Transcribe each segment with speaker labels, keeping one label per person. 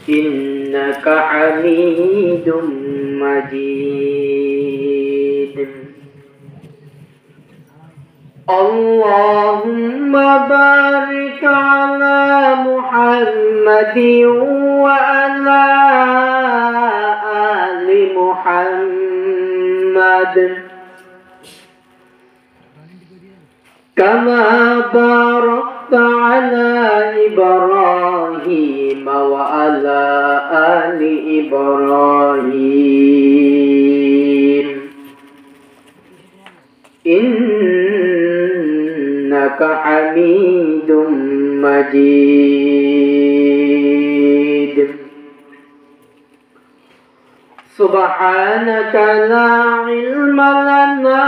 Speaker 1: إنك حميد مجيد اللهم بارك على محمد وعلى آل محمد كما باركت على إبراهيم وعلى آل إبراهيم إنك حميد مجيد سبحانك لا علم لنا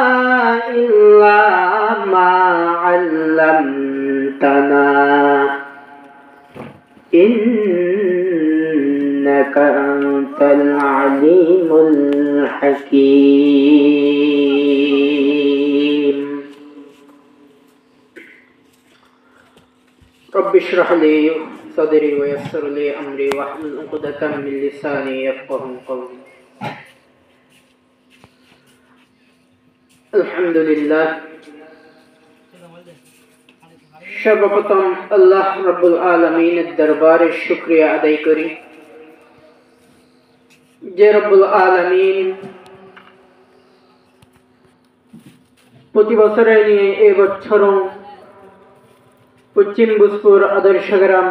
Speaker 1: إلا ما علمتنا إنك أنت العليم الحكيم رب اشرح لي صدري ويسر لي أمري واحلل عقدة من لساني يفقهوا قولي আলহামদুলিল্লাহ সর্বপ্রথম আল্লাহ রাব্বুল আলামিনের দরবারে শুকরিয়া আদায় করি যে রাব্বুল আলামিন প্রতি বছরে নিয়ে এই বছরও পশ্চিম ভোজপুর আদর্শ গ্রাম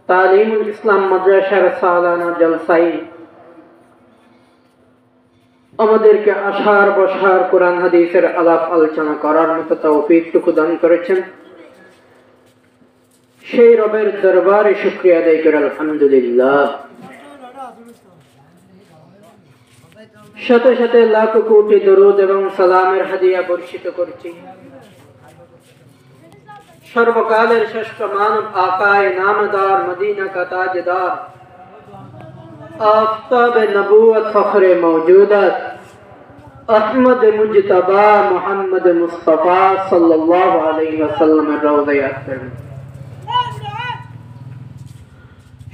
Speaker 1: তালিমুল ইসলাম মাদ্রাসার সালানা জলসায় আমাদেরকে আসার বসার কোরআন হাদিসের আলাপ আলোচনা করার মতো তৌফিকটুকু দান করেছেন সেই রবের দরবারে শুকরিয়া আদায় করে আলহামদুলিল্লাহ সাথে সাথে লাখ কোটি দরুদ এবং সালামের হাদিয়া বর্ষিত করছি সর্বকালের শ্রেষ্ঠ মানব আকায়ে নামদার মদিনা কা তাজদার आफ़ताब नबूवत फ़ख्र मौजूदत अहमद मुज्तबा मोहम्मद मुस्तफ़ा सल्लल्लाहु अलैहि वसल्लम रौज़ा अख्तर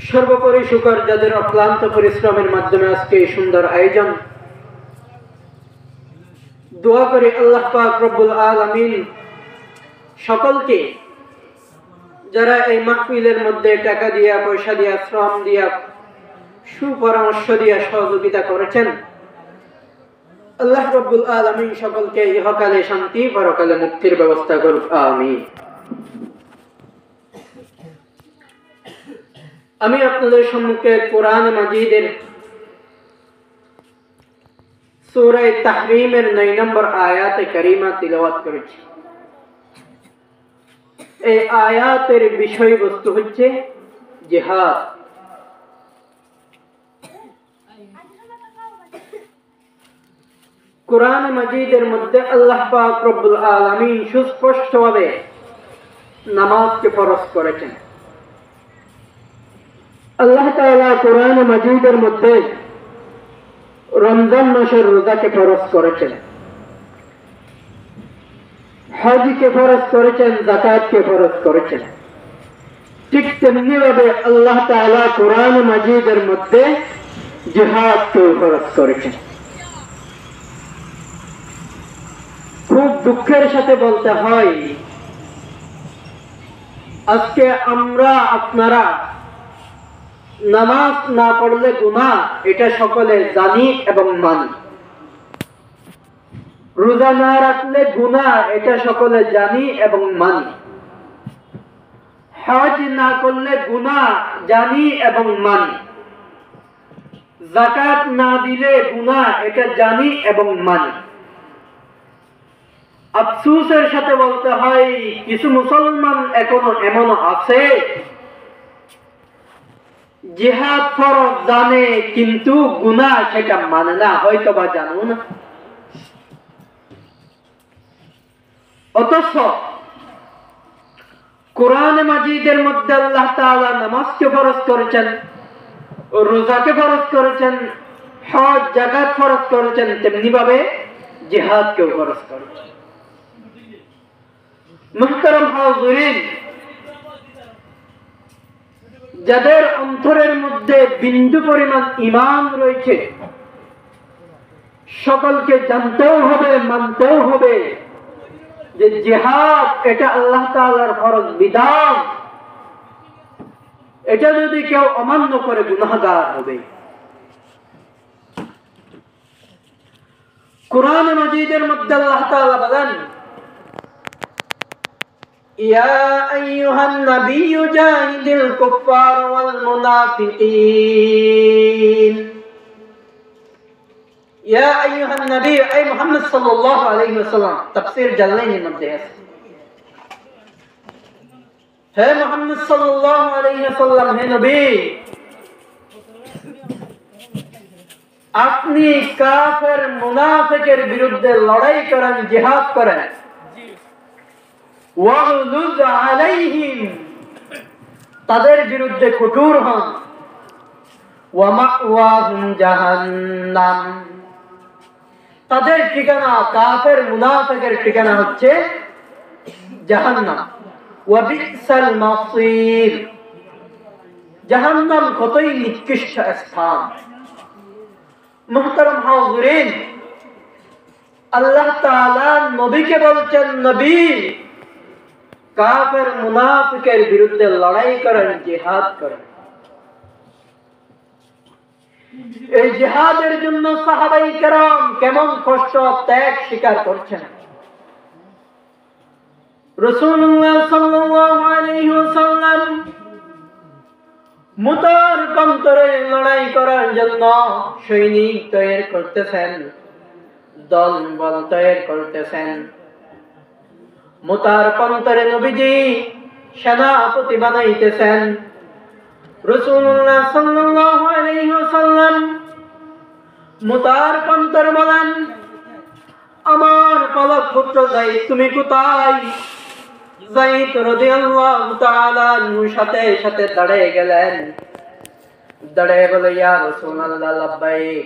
Speaker 1: সর্বোপরি শুকর যাদের অক্লান্ত পরিশ্রমের মাধ্যমে আজকে এই সুন্দর আয়োজন দোয়া করি আল্লাহ পাক রব্বুল আলামিন সকলকে যারা এই মাহফিলের মধ্যে টাকা দিয়া পয়সা দিয়া শ্রম দিয়া সুপরামর্শ দিয়া সহযোগিতা করেছেন আল্লাহ রাব্বুল আলামিন সকলকে ইহকালে শান্তি পরকালে মুক্তির ব্যবস্থা করুক আমিন আমি আপনাদের সম্মুখে কোরআন মাজিদের সূরা তাহরীমের 9 নম্বর আয়াতে কারিমা তিলাওয়াত করেছি এই আয়াতের বিষয়বস্তু হচ্ছে জিহাদ কোরআন মাজিদের মধ্যে আল্লাহ পাক রব্বুল আলামিন সুস্পষ্টভাবে নামাজকে ফরজ করেছেন আল্লাহ তাআলা কোরআন মাজিদের মধ্যে রমজান মাসের রোজাকে ফরজ করেছেন হজকে ফরজ করেছেন যাকাতকে ফরজ করেছেন ঠিক তেমনি ভাবে আল্লাহ তাআলা কোরআন মাজিদের মধ্যে জিহাদকে ফরজ করেছেন খুব দুঃখের সাথে বলতে হয় আজকে আমরা আপনারা নামাজ না পড়লে গুনাহ এটা সকলে জানি এবং মানি রোজা না রাখলে গুনাহ এটা সকলে জানি এবং মানি হজ না করলে গুনাহ জানি এবং মানি যাকাত না দিলে গুনাহ এটা জানি এবং মানি আফসোসের সাথে বলতে হয় কিছু মুসলমান এখনো এমন আছে জিহাদ ফরজ জানে কিন্তু গুনাহ সেটা মানে না হয়তো বা জানো না অথচ কোরআন মাজিদের মধ্যে আল্লাহ তাআলা নামাজকে ফরজ করেছেন রোজাকে ফরজ করেছেন হজ যাকাত ফরজ করেছেন তেমনি ভাবে জিহাদকেও ফরজ করেছেন মুহতারাম হাজিরিন যাদের অন্তরের মধ্যে বিন্দু পরিমাণ ঈমান রয়েছে, সকলকে জানতেও হবে, মানতেও হবে যে জিহাদ এটা আল্লাহ তাআলার ফরজ বিধান। এটা যদি কেউ অমান্য করে গুনাহগার হবে। কুরআন মাজিদের মধ্যে আল্লাহ তাআলা বলেন, ইয়া আইয়ুহান নাবিয়্যু জাহিদিল কুফফার ওয়াল মুনাফিকিন। ইয়া আইয়ুহান নবী, এই মুহাম্মদ সাল্লাল্লাহু আলাইহি ওয়াসাল্লাম, তাফসীর জালালাইনের মধ্যে আছে, হে মুহাম্মদ সাল্লাল্লাহু আলাইহি ওয়াসাল্লাম, হে নবী, আপনি কাফের মুনাফিকের বিরুদ্ধে লড়াই করেন, জিহাদ করেন। ওয়াগলুজ আলাইহিম, তাদের বিরুদ্ধে কঠোর হন। ওয়া মাওয়াহুম জাহান্নাম, তাদের ঠিকানা, কাফের মুনাফিকের ঠিকানা হচ্ছে জাহান্নাম। ওয়া বিসাল মাসির, জাহান্নাম কতই নিকৃষ্ট স্থান। মুহতারাম হাজিরিন, আল্লাহ তাআলা নবীকে বলছেন, নবী কাফের মুনাফিকের বিরুদ্ধে লড়াই করেন, জিহাদ করেন। এই জিহাদের জন্য সাহাবায়ে কেরাম কেমন কষ্ট ত্যাগ স্বীকার করছেন। রাসূলুল্লাহ সাল্লাল্লাহু আলাইহি ওয়াসাল্লাম মুতার প্রান্তরে লড়াই করার জন্য সৈনিক তৈরি করতেছেন, দল বল তৈরি করতেছেন। মুতার প্রান্তরে নবীজি সেনাপতি বানাইতেছেন। রাসূলুল্লাহ সাল্লাল্লাহু আলাইহি ওয়াসাল্লাম মুতার প্রান্তরে বলেন, আমার পালক পুত্র যায়েদ তুমি কোথায়? যায়েদ রাদিয়াল্লাহু তাআলা আনহুর সাথে সাথে দাঁড়িয়ে গেলেন। দাঁড়িয়ে বলে, ইয়া রাসূলুল্লাহ লাব্বাইক।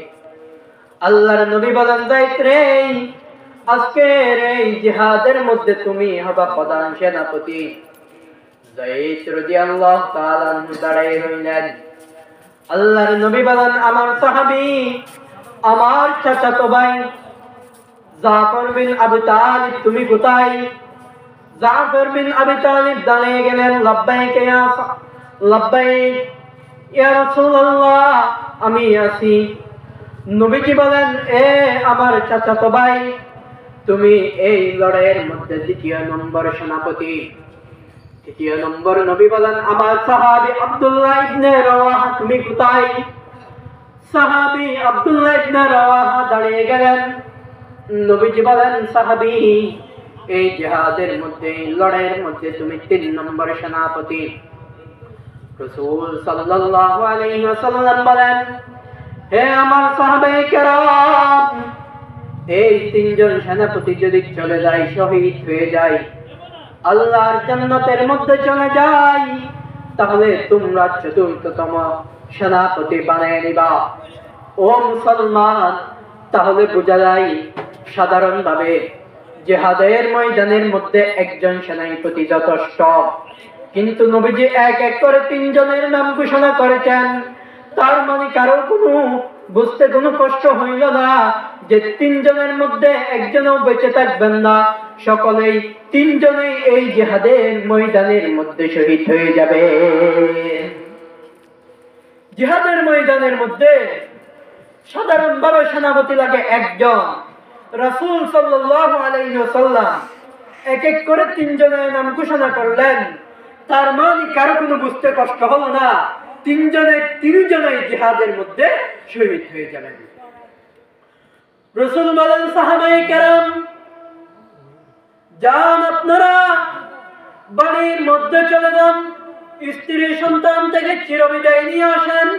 Speaker 1: আল্লাহর নবী বলেন, যায়েদ রে, আজকের এই জিহাদের মধ্যে তুমি হবা প্রধান সেনাপতি। যায়েদ রাদিয়াল্লাহু তাআলা আনহু দাঁড়িয়ে রইলেন। আল্লাহর নবী বলেন, আমার সাহাবী, আমার চাচাতো ভাই জাফর বিন আবু তালিব তুমি কোথায়? জাফর বিন আবু তালিব দাঁড়িয়ে গেলেন। লাব্বাইক ইয়া রাসূলুল্লাহ, আমি আছি। নবীজি বলেন, এ আমার চাচাতো ভাই, তুমি এই লড়াইয়ের মধ্যে দ্বিতীয় নম্বর সেনাপতি। তৃতীয় নম্বর নবী বলেন, আমার সাহাবী আব্দুল্লাহ ইবনে রাওয়াহা তুমি কোথায়? সাহাবী আব্দুল্লাহ ইবনে রাওয়াহা দাঁড়িয়ে গেলেন। নবীজি বলেন, সাহাবী, এই জিহাদের মধ্যে, লড়াইয়ের মধ্যে তুমি 3 নম্বর সেনাপতি। রাসূল সাল্লাল্লাহু আলাইহি ওয়াসাল্লাম বলেন, হে আমার সাহাবায়ে কেরাম, এই 3 জন সেনাপতি যদি চলে যায়, শহীদ হয়ে যায়, আল্লাহর জান্নাতের মধ্যে চলে যায়, তাহলে তোমরা 4র্থতম সেনাপতি বানিয়ে নিবা। ও মুসলমান, তাহলে বোঝা যায় সাধারণভাবে জিহাদের ময়দানের মধ্যে একজন সেনাপতি যথেষ্ট, কিন্তু নবীজি এক এক করে 3 জনের নাম ঘোষণা করেছেন। তার মানে কারো কোনো বুঝতে কোনো কষ্ট হইল না যে 3 জনের মধ্যে একজনও বেঁচে থাকবেন না, সকলেই 3 জনেই এই জিহাদের ময়দানের মধ্যে শহীদ হয়ে যাবে। জিহাদের ময়দানের মধ্যে সাধারণভাবে সেনাপতি লাগে একজন। রাসূল সাল্লাল্লাহু আলাইহি ওয়াসাল্লাম এক এক করে 3 জনের নাম ঘোষণা করলেন। তার মানে কারো কোনো বুঝতে কষ্ট হলো না, 3 জনেই জিহাদের মধ্যে শহীদ হয়ে যাবেন। রাসূল বলেন, সাহাবায়ে কেরাম, যান আপনারা বাড়ির মধ্যে চলে যান, স্ত্রী সন্তান থেকে চিরবিদায় নিয়ে আসেন।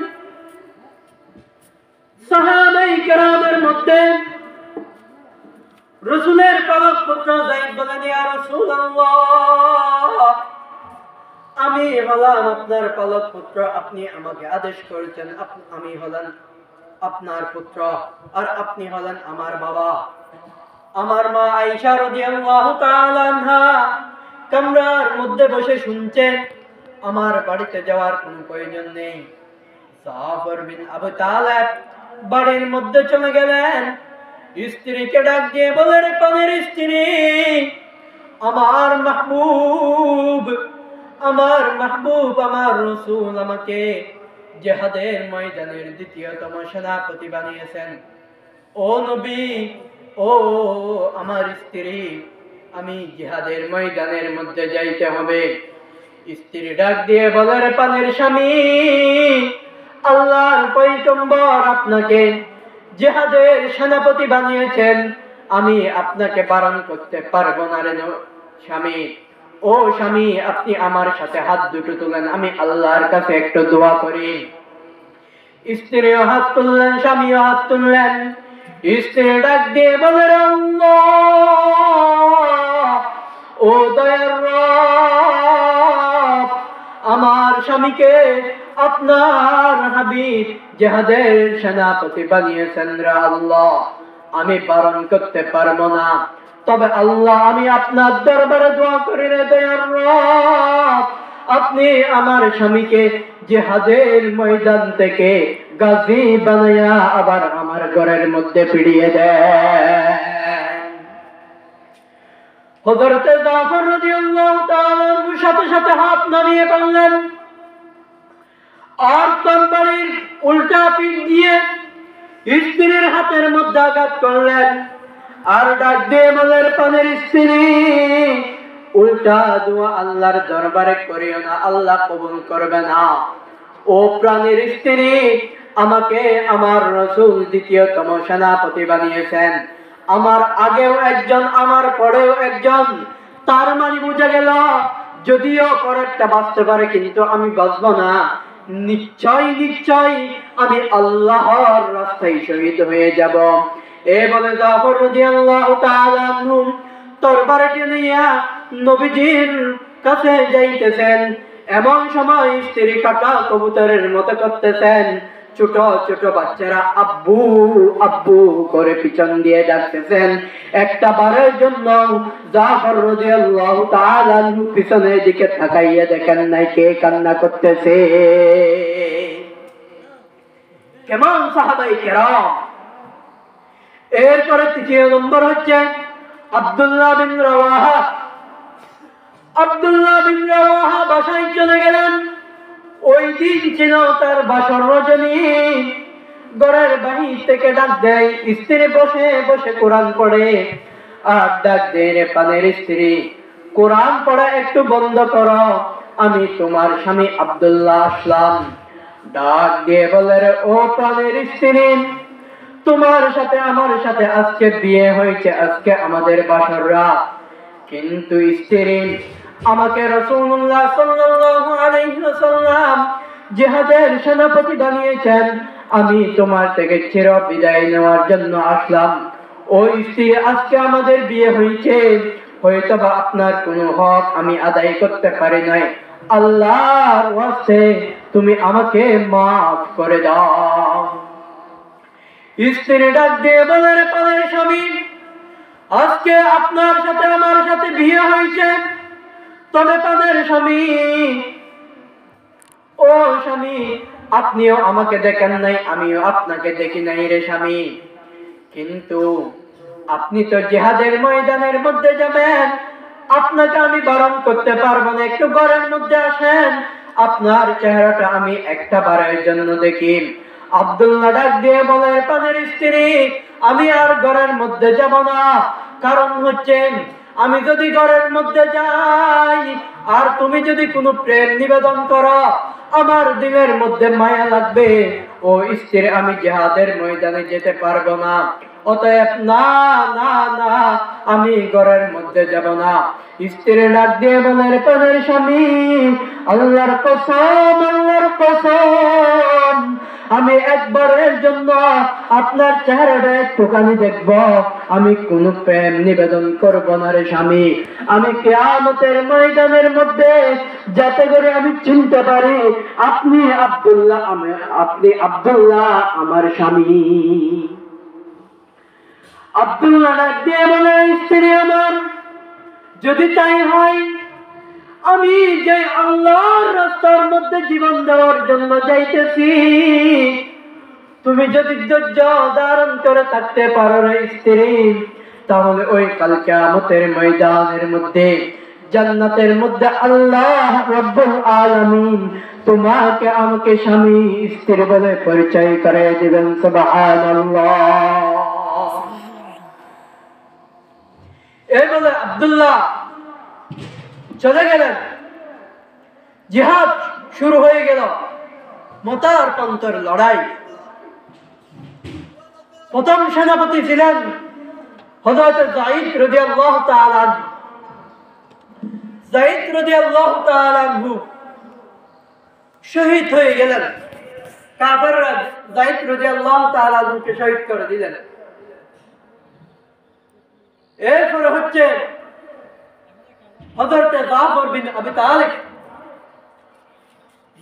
Speaker 1: সাহাবায়ে কেরামের মধ্যে রাসূলের পালক পুত্র যায়েদ বলেন, ইয়া রাসূলুল্লাহ, আমি হলাম আপনার পালক পুত্র, আপনি আমাকে আদেশ করেছেন, আমি হলাম আপনার পুত্র, আর আপনি হলেন আমার বাবা। আমার মা আয়েশা রাদিয়াল্লাহু তাআলা আনহা কামরার মধ্যে বসে শুনছেন। আমার বাড়িতে যাওয়ার কোনো প্রয়োজন নেই। জাফর বিন আবু তালেব বাড়ির মধ্যে চলে গেলেন। স্ত্রীকে ডাক দিয়ে বলেন, প্রাণের স্ত্রী, আমার মাহবুব, আমার মাহবুব, আমার রাসূল আমাকে জিহাদের ময়দানের দ্বিতীয়তম সেনাপতি বানিয়েছেন। ও নবী, ও আমার স্ত্রী, আমি জিহাদের ময়দানের মধ্যে যাইতে হবে। স্ত্রী ডাক দিয়ে বলে, রে প্রাণের স্বামী, আল্লাহর পয়গম্বর আপনাকে জিহাদের সেনাপতি বানিয়েছেন, আমি আপনাকে বারণ করতে পারবো না রে স্বামী। ও স্বামী, আপনি আমার সাথে হাত দুটো তুলেন, আমি আল্লাহর কাছে একটু দোয়া করি। স্ত্রীও হাত তুললেন, স্বামীও হাত তুললেন। স্ত্রী ডাক দিয়ে বলে, আল্লাহ, ও দয়ার রব, আমার স্বামীকে আপনার হাবিব জিহাদের সেনাপতি বানিয়েছেন রে আল্লাহ, আমি বারণ করতে পারবো না। তবে আল্লাহ, আমি আপনার দরবারে দোয়া করি রে দয়ার রব, আপনি আমার স্বামীকে জিহাদের ময়দান থেকে গাজী বানায়া আবার আমার ঘরের মধ্যে ফিরিয়ে দেন। হযরত জাফর রাদিয়াল্লাহু তাআলা সাথে সাথে হাত নামিয়ে ফেললেন আর তরবারির উল্টা পিঠ দিয়ে স্ত্রীর হাতের মধ্যে আঘাত করলেন আর ডাক দিয়ে বলেন, প্রাণের স্ত্রী, উল্টা দোয়া আল্লাহর দরবারে করিও না, আল্লাহ কবুল করবে না। ও প্রাণের স্ত্রী, আমাকে আমার রাসূল দ্বিতীয়তম সেনাপতি বানিয়েছেন, আমার আগেও একজন, আমার পরেও একজন। তার মানে বুঝা গেল, যদিও পরেরটা বাঁচতে পারে কিন্তু আমি বাঁচব না। নিশ্চয় নিশ্চয় আমি আল্লাহর রাস্তায় শহীদ হয়ে যাব। এ বলে জাফর রাদিয়াল্লাহু তাআলা আনহু তরবারটি নিয়ে নবীজির কাছে যাইতেছেন। এমন সময় স্ত্রী কাটা কবুতরের মতো করতেছেন। ছোট ছোট বাচ্চারা আব্বু আব্বু করে পিছন দিয়ে ডাকতেছেন। একটা বারের জন্য জাফর রাদিয়াল্লাহু তাআলা পিছনের দিকে তাকাইয়া দেখেন নাই কে কান্না করতেছে। কেমন সাহাবায়ে কেরাম। এরপরে তৃতীয় নম্বর হচ্ছে আব্দুল্লাহ বিন রাওয়াহা। আব্দুল্লাহ বিন রাওয়াহা বাসায় চলে গেলেন। ওই দিন ছিল তার বাসর রজনী। ঘরের বাহির থেকে ডাক দেয়, স্ত্রী বসে বসে কোরআন পড়ে আর ডাক দেয়, রে প্রাণের স্ত্রী, কোরআন পড়া একটু বন্ধ করো, আমি তোমার স্বামী আব্দুল্লাহ আসলাম। ডাক দিয়ে বলে, রে ও প্রাণের স্ত্রী, তোমার সাথে আমার সাথে আজকে বিয়ে হয়েছে, আজকে আমাদের বাসর রাত, কিন্তু স্ত্রী, আমাকে রাসূলুল্লাহ সাল্লাল্লাহু আলাইহি ওয়াসাল্লাম জিহাদের সেনাপতি বানিয়েছেন, আমি তোমার থেকে চির বিদায় নেওয়ার জন্য আসলাম। ওই স্ত্রী, আজকে আমাদের বিয়ে হয়েছে, হয়তোবা আপনার কোনো হক আমি আদায় করতে পারি নাই, আল্লাহর ওয়াস্তে তুমি আমাকে মাফ করে দাও। স্ত্রী ডাক দিয়ে বলে, রে প্রাণের স্বামী, আজকে আপনার সাথে আমার সাথে বিয়ে হয়েছে, তবে প্রাণের স্বামী, ও স্বামী, আপনিও আমাকে দেখেন নাই, আমিও আপনাকে দেখি নাই রে স্বামী, কিন্তু আপনি তো জিহাদের ময়দানের মধ্যে যাবেন, আপনাকে আমি বারণ করতে পারবো না, একটু ঘরের মধ্যে আসেন, আপনার চেহারাটা আমি একটা বারের জন্য দেখি। আব্দুল্লাহ ডাক দিয়ে বলে, প্রাণের স্ত্রী, আমি আর ঘরের মধ্যে যাব না, কারণ হচ্ছে আমি যদি ঘরের মধ্যে যাই আর তুমি যদি কোনো প্রেম নিবেদন করো, আমার দিলের মধ্যে মায়া লাগবে। ও স্ত্রী, আমি জিহাদের ময়দানে যেতে পারবো না, অতএব না না না, আমি ঘরের মধ্যে যাব না। স্ত্রী ডাক দিয়ে বলে, প্রাণের স্বামী, আল্লাহর কসম, আল্লাহর কসম, আমি একবারের জন্য আপনার চেহারাটা একটুখানি দেখব, আমি কোন প্রেম নিবেদন করব না রে স্বামী। আমি কিয়ামতের ময়দানের মধ্যে যাতে করে আমি চিনতে পারি আপনি আব্দুল্লাহ, আপনি আব্দুল্লাহ আমার স্বামী। আব্দুল্লাহ ডাক দিয়ে বলে, স্ত্রী আমার, যদি তাই হয় আমি যে আল্লাহর রাস্তার মধ্যে জীবন দেওয়ার জন্য যাইতেছি, তুমি যদি ধৈর্য ধারণ করে থাকতে পারো রে স্ত্রী, তাহলে ওই কাল কিয়ামতের ময়দানের মধ্যে জান্নাতের মধ্যে আল্লাহ রাব্বুল আলামিন তোমাকে আমাকে স্বামী স্ত্রী বলে পরিচয় করে দিবেন। সুবহানাল্লাহ। এই বলে আব্দুল্লাহ চলে গেলেন। জিহাদ শুরু হয়ে গেল, মতার পন্তর লড়াই। প্রথম সেনাপতি ছিলেন হযরত যায়েদ রাদিয়াল্লাহু তাআলা আনহু। যায়েদ রাদিয়াল্লাহু তাআলা আনহু শহীদ হয়ে গেলেন। কাফেররা যায়েদ রাদিয়াল্লাহু তাআলা আনহুকে শহীদ করে দিলেন। এরপরে হচ্ছে হযরত জাফর বিন আবি তালিব।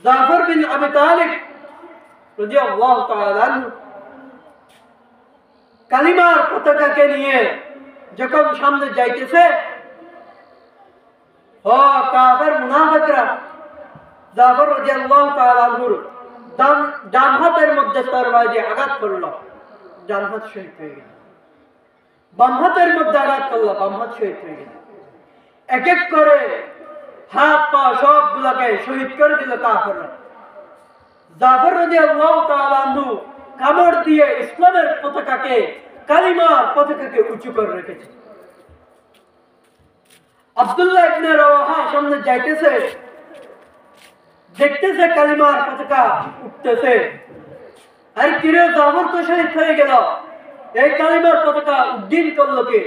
Speaker 1: জাফর বিন আবি তালিব রাদিয়াল্লাহু তাআলা আনহু কালিমার পতাকাকে নিয়ে যখন সামনে যাইতেছে, কাফের মুনাফিকরা জাফর রাদিয়াল্লাহু তাআলা আনহুর ডান হাতের মধ্যে তরবারি দিয়ে আঘাত করল, ডান হাত শহীদ হয়ে গেল। বাম হাতের মধ্যে আঘাত করলো, বাম হাত শহীদ হয়ে গেল। এক এক করে হাত পা সবগুলাকে শহীদ করে দিল কাফেররা। জাফর রাদিয়াল্লাহু তাআলা আনহু কামড় দিয়ে ইসলামের পতাকাকে, কালিমার পতাকাকে উঁচু করে রেখেছে। আব্দুল্লাহ ইবনে রাওয়াহা সামনে যাইতেছে, দেখতেছে কালিমার পতাকা উঠতেছে। আর কিরে, জাফর তো শহীদ হয়ে গেল, এই কালিমার পতাকা উড্ডীন করলো কে?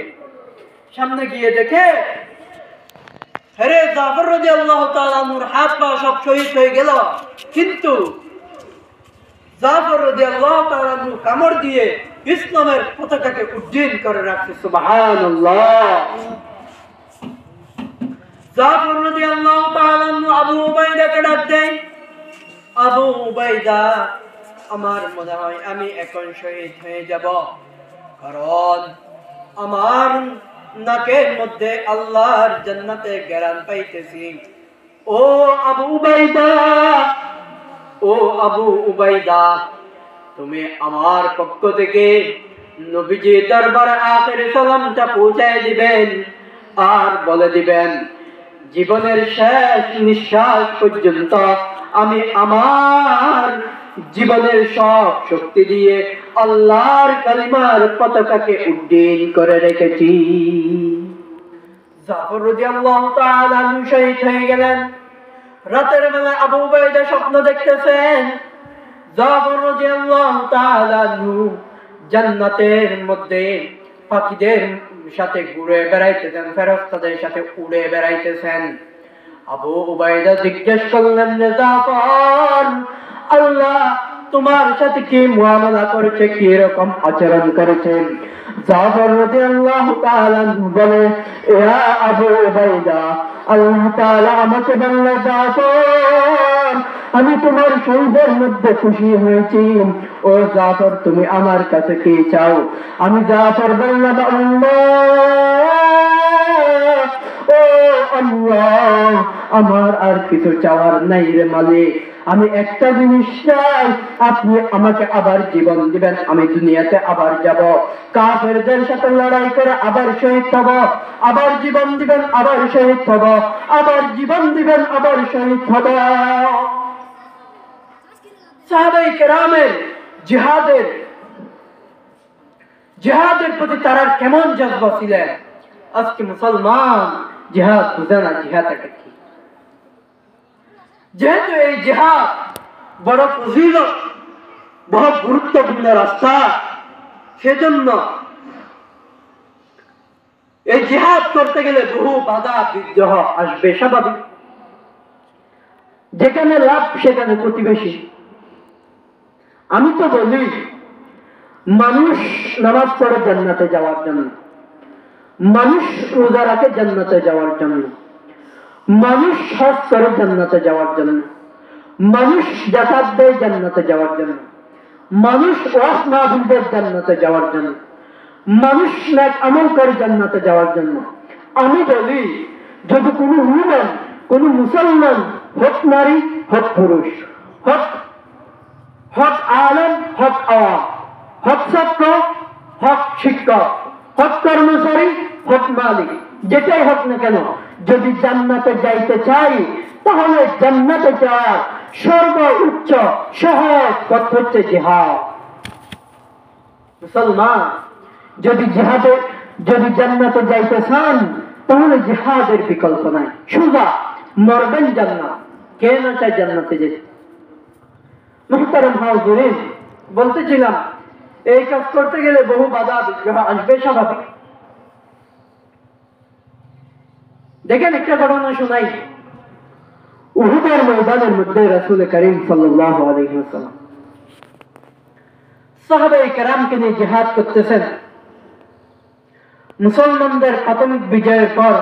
Speaker 1: সামনে গিয়ে দেখে, আরে জাফর রাদিয়াল্লাহু তাআলা আনহুর হাত পা সব শহীদ হয়ে গেল, কিন্তু জাফর রাদিয়াল্লাহু তাআলা আনহু কামড় দিয়ে ইসলামের পতাকাকে উড্ডীন করে রাখছে। সুবহানাল্লাহ। জাফর রাদিয়াল্লাহু তাআলা আনহু আবু উবাইদাকে ডাক দেয়, আবু উবাইদা, আমার মনে হয় আমি এখন শহীদ হয়ে যাব, কারণ আমার নাকের মধ্যে আল্লাহর জান্নাতের ঘ্রাণ পাইতেছি। ও আবু উবাইদা, ও আবু উবাইদা, তুমি আমার পক্ষ থেকে নবীজি দরবারে আখির সালামটা পৌঁছায় দিবেন, আর বলে দিবেন জীবনের শেষ নিঃশ্বাস পর্যন্ত আমি আমার জীবনের সব শক্তি দিয়ে আল্লাহর কালিমার পতাকাকে উড্ডীন করে রেখেছি। জাফর রাদিয়াল্লাহু তাআলা আনহু শহীদ হয়ে গেলেন। রাতের বেলা আবু উবাইদা স্বপ্ন দেখতেছেন, জাফর রাদিয়াল্লাহু তাআলা আনহু জান্নাতের মধ্যে পাখিদের সাথে ঘুরে বেড়াইতেছেন, ফেরেশতাদের সাথে উড়ে বেড়াইতেছেন। আবু উবাইদা জিজ্ঞেস করলেন যে জাফর, আল্লাহ তোমার সাথে কি মুআমালা করেছে, কি রকম আচরণ করেছেন? জাফর রাদিয়াল্লাহু তাআলা বলে, ইয়া আবু উবাইদা, আল্লাহ তাআলা আমাকে বললেন, জাফর আমি তোমার শহীদের মধ্যে খুশি হয়েছি। ও জাফর, তুমি আমার কাছে কি চাও? আমি জাফর বললাম, আল্লাহ, ও আল্লাহ, আমার আর কিছু চাওয়ার নাই রে মালিক। আমি একটা জিনিস চাই, আপনি আমাকে আবার জীবন দিবেন, আমি দুনিয়াতে আবার যাব, কাফেরদের সাথে লড়াই করে আবার শহীদ হব, আবার জীবন দিবেন, আবার শহীদ হব, আবার জীবন দিবেন, আবার শহীদ হব। সাহাবায়ে কেরামের জিহাদের প্রতি তারা কেমন জজবা ছিলেন? আজকে মুসলমান জিহাদ বুঝে না, জিহাদ এটা কি? যেহেতু এই জিহাদ বড় ফজিলত, বড় গুরুত্বপূর্ণ রাস্তা, সেজন্য এই জিহাদ করতে গেলে বহু বাধা বিদ্রোহ আসবে, স্বাভাবিক। যেখানে লাভ সেখানে প্রতিবেশী। আমি তো বলি, মানুষ নামাজ পড়ে জান্নাতে যাওয়ার জন্য, মানুষ রোজা রাখে জান্নাতে যাওয়ার জন্য, মানুষ হজ করে জান্নাতে যাওয়ার জন্য, মানুষ যাকাত দেয় জান্নাতে যাওয়ার জন্য, মানুষ ওয়াজ মাহফিল দেয় জান্নাতে যাওয়ার জন্য, মানুষ নেক আমল করে জান্নাতে যাওয়ার জন্য। আমি বলি, যদি কোনো মুমিন কোন মুসলমান হোক নারী হোক পুরুষ, হোক হক আলেম হক আওয়াম, হক ছাত্র হক শিক্ষক, হক কর্মচারী হক মালিক, যেটাই হোক না কেন, যদি জান্নাতে যাইতে চাই তাহলে জান্নাতে যাওয়ার সর্বোচ্চ সহজ পথ হচ্ছে জিহাদ। মুসলমান যদি জান্নাতে যাইতে চান তাহলে জিহাদের বিকল্প নাই, সোজা মরবেন জান্নাত। কে না চায় জান্নাতে যেতে? মুহতারাম হাজিরিন, বলতেছিলাম এই কাজ করতে গেলে বহু বাধা বিঘ্ন আসবে, স্বাভাবিক। দেখেন একটা ঘটনা শোনাই। উহুদের ময়দানের মধ্যে রাসূল করিম সাল্লাল্লাহু আলাইহি ওয়াসাল্লাম সাহাবায়ে কেরামকে নিয়ে জিহাদ করতেছেন। মুসলমানদের প্রাথমিক বিজয়ের পর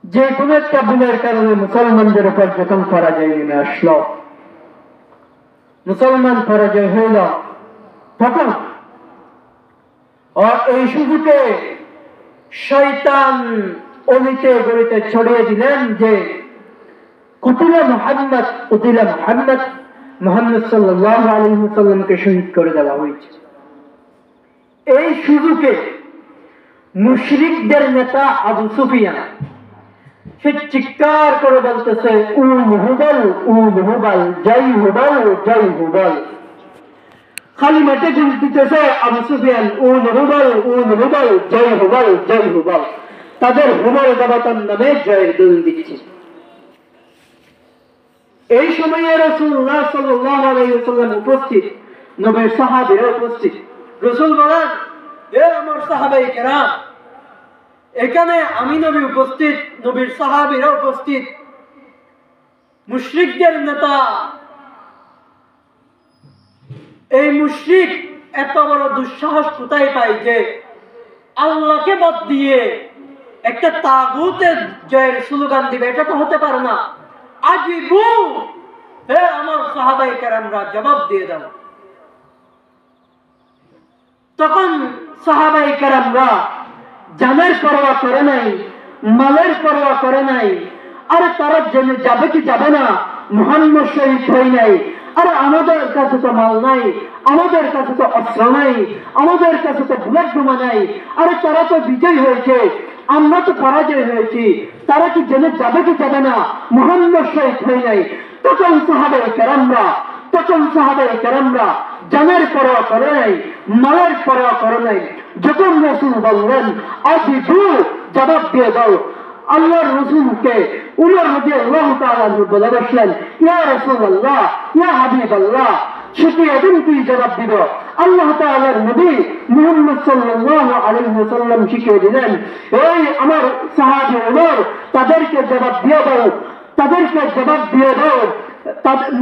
Speaker 1: যে কোনো একটা ভুলের কারণে মুসলমানদের উপর যখন পরাজয় নেমে আসলো, মুসলমান পরাজয় হইল, তখন এই সুযোগে শয়তান অলিতে গলিতে ছড়িয়ে দিলেন যে মুহাম্মদ সাল্লাল্লাহু আলাইহি ওয়াসাল্লামকে শহীদ করে দেওয়া হয়েছে। এই সুযোগে মুশরিকদের নেতা আবু সুফিয়ান সে চিৎকার করে বলতেছে, উল হুবাল জয় হুবাল জয় হুবাল। খালি মাঠে গুল দিতেছে আবু সুফিয়ান, উল হুবাল জয় হুবাল জয় হুবাল। তাদের হুবাল দেবতার নামে জয়ের দুল দিচ্ছে। এই সময়ে রাসূলুল্লাহ সাল্লাল্লাহু আলাইহি ওয়াসাল্লাম উপস্থিত, নবীর সাহাবীরা উপস্থিত। রাসূল বলেন, এ আমার সাহাবায়ে কেরাম, এখানে আমি নবী উপস্থিত, নবীর সাহাবীরা উপস্থিত, মুশরিকদের নেতা এই মুশরিক এত বড় দুঃসাহস কোথায় পায় যে আল্লাহকে বাদ দিয়ে একটা তাগুতের জয়ের স্লোগান দিবে? এটা তো হতে পারে না। আজিবু, হে আমার সাহাবায়ে কেরামরা, জবাব দিয়ে দাও। তখন সাহাবায়ে কেরামরা জানের পরোয়া করে নাই, মালের পরোয়া করে নাই। আরে তারা জেনে যাবে কি যাবে না, মুহাম্মদ শহীদ হয় নাই, আরে আমাদের কাছে তো মাল নাই, আমাদের কাছে তো অস্ত্র নাই, আমাদের কাছে তো বুলেট বোমা নাই, আরে তারা তো বিজয় হয়েছে, আমরা তো পরাজয় হয়েছি, তারা কি জেনে যাবে কি যাবে না, মুহাম্মদ শহীদ হয় নাই। তখন সাহাবায়ে কেরামরা জানের পরোয়া করে নাই, মালের পরোয়া করে নাই। যখন রাসূল বললেন আজিবু, জবাব দিয়ে দাও, আল্লাহর রাসূলকে উমর রাদিয়াল্লাহু তাআলা বলে বসলেন, ইয়া রাসূলুল্লাহ, ইয়া হাবিবাল্লাহ, শিখিয়ে দিন কি জবাব দিব। আল্লাহ তাআলার নবী মুহাম্মদ সাল্লাল্লাহু আলাইহি ওয়াসাল্লাম শিখিয়ে দিলেন, এই আমার সাহাবী উমর, তাদেরকে জবাব দিয়ে দাও,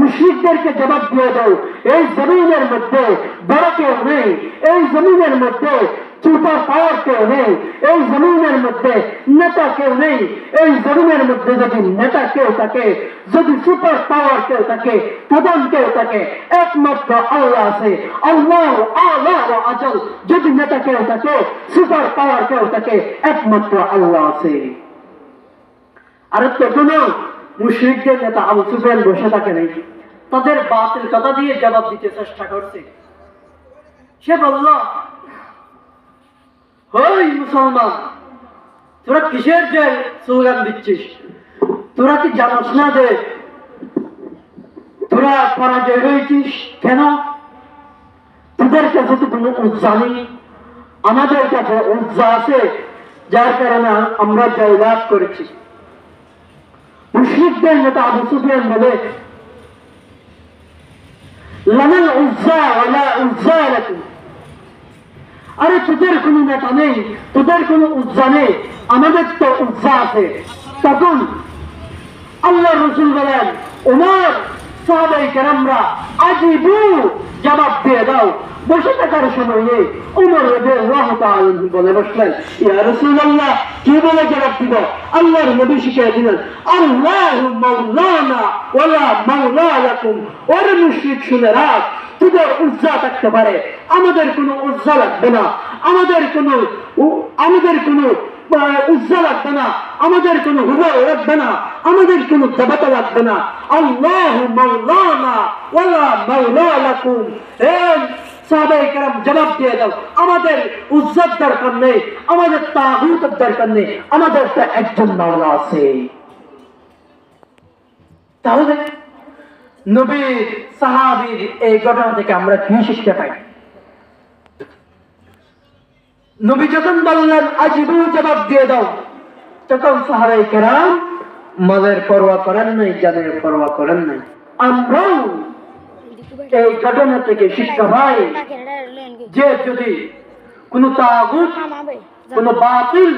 Speaker 1: মুশরিকদেরকে জবাব দিয়ে দাও। এই জমিনের মধ্যে বড় কেউ নেই, এই জমিনের মধ্যে সুপার পাওয়ার কেউ নেই, এই জমিনের মধ্যে নেতা কেউ নেই। এই জমিনের মধ্যে যদি নেতা কেউ থাকে, যদি সুপার পাওয়ার কেউ থাকে, প্রধান কেউ থাকে, একমাত্র আল্লাহ আছে। আল্লাহ আ'লা ওয়া আজল। যদি নেতা কেউ থাকে, সুপার পাওয়ার কেউ থাকে, একমাত্র আল্লাহ আছে। আর তখনো মুশরিকদের নেতা আবু সুফিয়ান বসে থাকে নাই, তাদের বাতিল কথা দিয়ে জবাব দিতে চেষ্টা করছে। সে বলল, ওই মুসলমান, তোরা কিসের যে স্লোগান দিচ্ছিস? তোরা কি জানোস না যে তোরা পরাজয় হয়েছিস? কেন? তোদের কাছে তো কোনো উজ্জা নেই, আমাদের কাছে উজ্জা আছে, যার কারণে আমরা জয়লাভ করেছি। মুশরিকদের নেতা আবু সুফিয়ান বলে, লানাল উজ্জা ওয়ালা উজ্জা লাকুম। আরে তোদের কোন নেতা নেই, তোদের কোন উজ্জা নেই, আমাদের তো উজ্জা আছে। তখন আল্লাহ রাসূল বলেন, ওমর, সাহাবায়ে কেরামরা আজিবু, জবাব দিয়ে দাও। বসে থাকার সময়ে ওমর রাদিয়াল্লাহু তাআলা বলে বসলেন, ইয়া রাসূলুল্লাহ, কি বলে জবাব দিব? আল্লাহর নবী শিখিয়ে দিলেন, আল্লাহু মাওলানা ওয়ালা মাওলা লাকুম। ওরে মুশরিক, শুনে রাখ, তোদের উজ্জা থাকতে পারে, আমাদের কোনো উজ্জা লাগবে না, আমাদের কোনো
Speaker 2: উজ্জা লাগবে না, আমাদের কোনো হুবল লাগবে না, আমাদের কোনো দেবতা লাগবে না। আল্লাহু মাওলানা ওয়ালা মাওলা লাকুম। সাহাবায়ে কেরাম জবাব দিয়ে দাও, আমাদের উজ্জার দরকার নেই, আমাদের তাগুতের দরকার নেই, আমাদের তো একজন মাওলা আছে। তাহলে নবীর সাহাবীর এই ঘটনা থেকে আমরা কি শিখতে পাই? নবী যখন বললেন আজিবু, জবাব দিয়ে দাও, তখন সাহাবায়ে কেরাম মালের পরোয়া করেন নাই, জানের পরোয়া করেন নাই। আমরাও এই ঘটনা থেকে শিক্ষা পাই যে যদি কোন তাগুত, কোন বাতিল,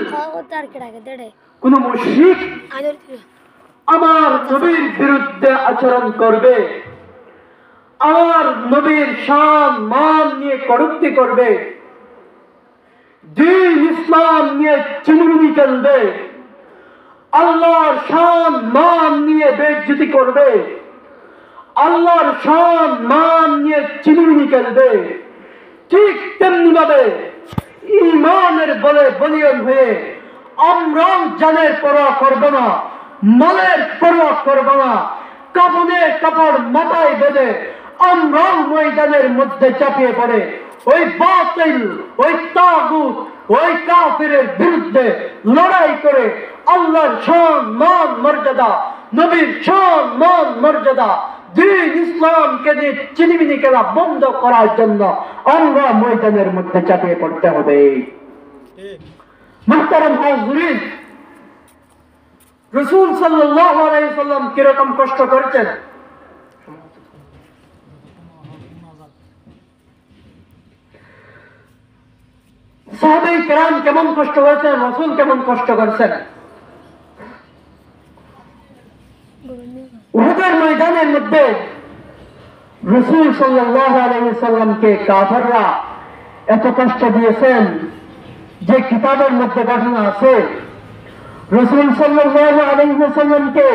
Speaker 2: কোন মুশরিক আমার নবীর বিরুদ্ধে আচরণ করবে, আমার নবীর শান মান নিয়ে কটূক্তি করবে, দ্বীন ইসলাম নিয়ে চিনিমিনি চলবে, আল্লাহর শান মান নিয়ে বেইজ্জতি করবে, আল্লাহর শান মান নিয়ে চিনিমিনি চলবে, ঠিক তেমনি ভাবে ঈমানের বলে বলিয়ান হয়ে আমরাও জানের পরোয়া করব না, মালের পরোয়া করব না, কাফনে কাপড় মাথায় বেঁধে আমরাও ময়দানের মধ্যে চাপিয়ে পড়ে ওই বাতিল, ওই তাগুত, ওই কাফিরের বিরুদ্ধে লড়াই করে আল্লাহর শান মান মর্যাদা, নবীর শান মান মর্যাদা, দ্বীন ইসলামকে নিয়ে চিনিমিনি খেলা বন্ধ করার জন্য আমরা ময়দানের মধ্যে চাপিয়ে পড়তে হবে। মুহতারাম হাজিরিন, রাসূল সাল্লাল্লাহু আলাইহি ওয়াসাল্লাম কিরকম কষ্ট করেছেন? সাহাবায়ে কেরাম কেমন কষ্ট করেছেন, রাসূল কেমন কষ্ট করেছেন? উহুদের ময়দানের মধ্যে রাসূল সাল্লাল্লাহু আলাইহি ওয়াসাল্লামকে কাফেররা এত কষ্ট দিয়েছেন যে কিতাবের মধ্যে ঘটনা আছে, রাসূল সাল্লাল্লাহু আলাইহি ওয়াসাল্লামকে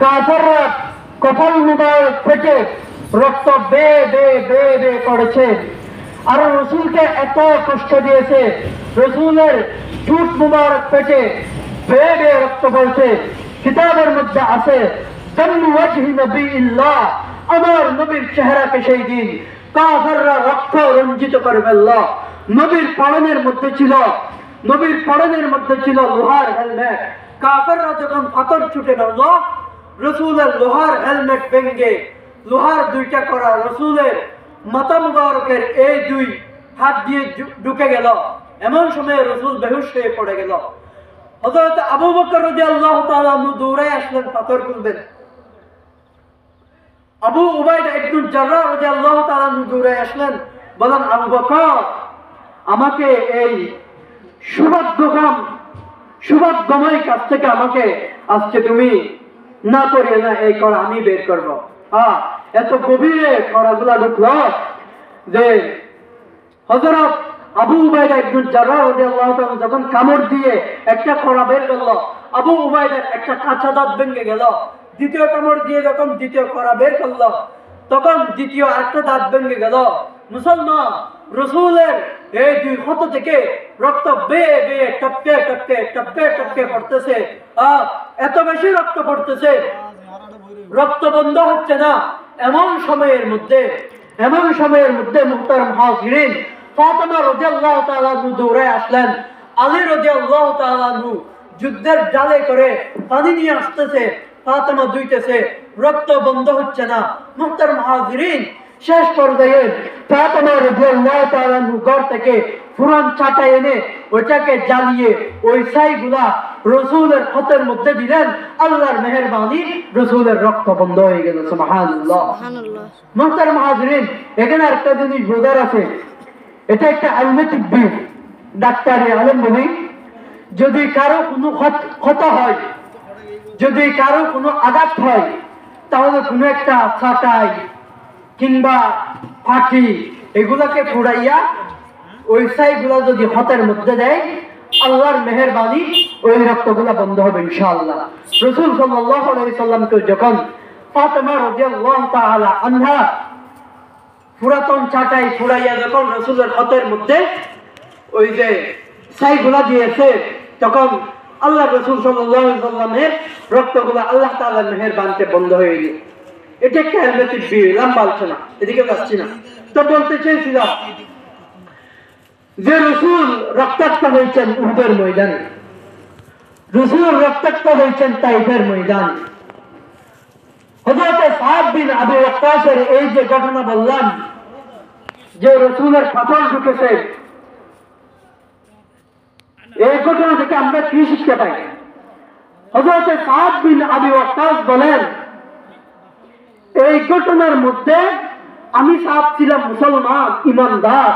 Speaker 2: কাফেররা কপাল মুবারক থেকে রক্ত বেয়ে বেয়ে বেয়ে বেয়ে করেছে, আর রাসূলকে এত কষ্ট দিয়েছে, রাসূলের ঠোঁট মুবারক পেটে বেয়ে বেয়ে রক্ত পড়ছে। কিতাবের মধ্যে আছে দামু ওয়াজহি নবিয়্যিল্লাহ, আমার নবীর চেহারাকে সেই দিন কাফেররা রক্ত রঞ্জিত করে ফেলল। নবীর পরনের মধ্যে ছিল, নবীর পরনের মধ্যে ছিল লোহার হেলমেট। কাফেররা যখন পাথর ছুটে ফেলল, রাসূলের লোহার হেলমেট ভেঙে লোহার দুইটা করা রাসূলের মাথা মুবারকের এই দুই হাত দিয়ে ঢুকে গেল। এমন সময় রাসূল বেহুশ হয়ে পড়ে গেল। হযরত আবু বকর রাদিয়াল্লাহু তাআলা আনহু দৌড়ে আসলেন পাথর খুলবেন। আবু উবাইদা ইবনে জাররাহ রাদিয়াল্লাহু তাআলা আনহু দৌড়ে আসলেন, বলেন আবু বকর, আমাকে এই সুভাগ্যময় কাছ থেকে আমাকে আজকে তুমি না করিয়ে না, এই করা আমি বের করবো। এত গভীরে করাগুলা ঢুকলো যে হযরত আবু উবাইদা ইবনে জাররাহ রাদিয়াল্লাহু তাআলা যখন কামড় দিয়ে একটা করা বের করলো, আবু উবাইদার একটা কাঁচা দাঁত ভেঙে গেল। দ্বিতীয় কামড় দিয়ে যখন দ্বিতীয় করা বের করলো, তখন দ্বিতীয় আরেকটা দাঁত ভেঙে গেল। মুসলমান, রাসূলের এই দুই ক্ষত থেকে রক্ত বেয়ে বেয়ে টপকে টপকে টপকে টপকে পড়তেছে। এত বেশি রক্ত পড়তেছে, রক্ত বন্ধ হচ্ছে না। এমন সময়ের মধ্যে মুহতারাম হাজিরিন, ফাতেমা রাদিয়াল্লাহু তাআলা আনহা দৌড়ে আসলেন। আলী রাদিয়াল্লাহু তাআলা আনহু যুদ্ধের জালে করে পানি নিয়ে আসতেছে, ফাতেমা দুইতেছে, রক্ত বন্ধ হচ্ছে না। মুহতারাম হাজিরিন, শেষ পর্যায়ে ফাতেমা রাদিয়াল্লাহু তাআলা আনহু ঘর থেকে পুরান চাটা এনে ওইটাকে জ্বালিয়ে ওই ছাইগুলা রাসূলের ক্ষতের মধ্যে দিলেন। আল্লাহর মেহেরবানি, রাসূলের রক্ত বন্ধ হয়ে গেল। সুবহানাল্লাহ, সুবহানাল্লাহ। মুহতারাম হাজিরিন, এখানে একটা জিনিস বোঝার আছে, এটা একটা আলমেটিক দিক, ডাক্তারি আলেম বলি, যদি কারো কোনো ক্ষত হয়, যদি কারো কোনো আঘাত হয়, তাহলে কোনো একটা ছাটাই কিংবা ফাঁকি এগুলাকে ফুরাইয়া ওই ছাইগুলা যদি ক্ষতের মধ্যে দেয়, আল্লাহর মেহেরবানি ওই রক্তগুলা বন্ধ হবে ইনশাআল্লাহ। রাসূল সাল্লাল্লাহু আলাইহি সাল্লামকে যখন ফাতেমা রাদিয়াল্লাহু তাআলা আনহা পুরাতন চাটাই ফুরাইয়া যখন রাসূলের ক্ষতের মধ্যে ওই যে ছাইগুলা দিয়েছে,
Speaker 1: তখন আল্লাহ রাসূল সাল্লাল্লাহু আলাইহি সাল্লামের রক্তগুলো আল্লাহ তাআলার মেহেরবানিতে বন্ধ হয়ে গেল। এটা একটা হেলমেটের বিয়ে, লম্বা আলোচনা, এদিকে যাচ্ছি না। তো বলতে চেয়েছিলাম যে রাসূল রক্তাক্ত হয়েছেন উহুদের ময়দানে, রাসূল রক্তাক্ত হয়েছেন তাইফের ময়দানে। হযরত সাদ বিন আবু ওয়াক্কাসের এই যে ঘটনা বললাম, যে রাসূলের পাথর ঢুকেছে, এই ঘটনা থেকে আমরা কি শিখতে পাই? হযরত সাদ বিন আবু ওয়াক্কাস বলেন, এই ঘটনার মধ্যে আমি সাদ ছিলাম মুসলমান ইমানদার,